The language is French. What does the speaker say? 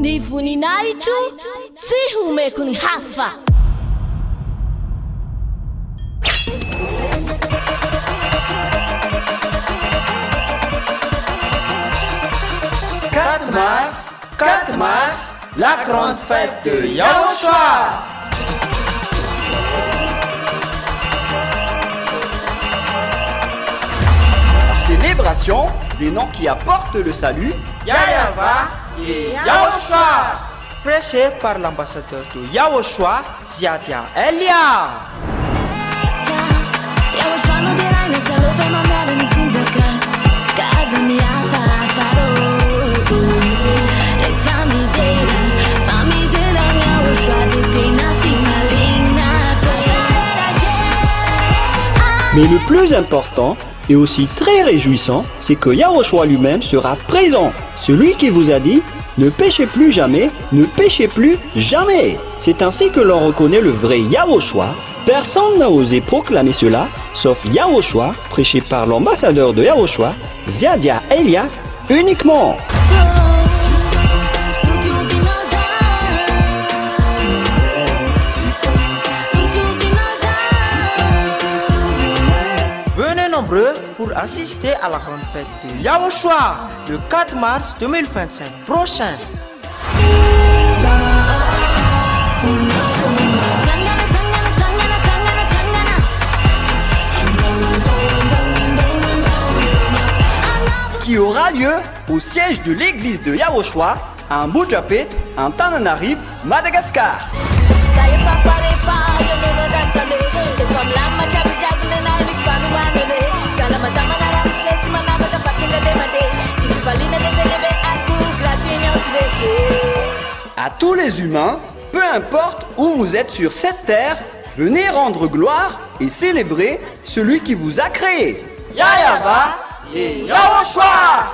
Ny voninahitro tsy homeko ny hafa. Quatre mars, la grande fête de Yahushua. La célébration des noms qui apportent le salut, Yahweh et Yahushua, prêché par l'ambassadeur de Yahushua, Ziadia Elia. Mais le plus important et aussi très réjouissant, c'est que Yahushua lui-même sera présent. Celui qui vous a dit « Ne péchez plus jamais, ne péchez plus jamais ». C'est ainsi que l'on reconnaît le vrai Yahushua. Personne n'a osé proclamer cela, sauf Yahushua, prêché par l'ambassadeur de Yahushua, Ziadia Elia, uniquement. Venez nombreux pour assister à la grande fête de Yahushua le 4 mars 2025 prochain. Qui aura lieu au siège de l'église de Yahushua à Mbujapet, en Tananarive, Madagascar. À tous les humains, peu importe où vous êtes sur cette terre, venez rendre gloire et célébrer celui qui vous a créé. Yahweh et Yahushua.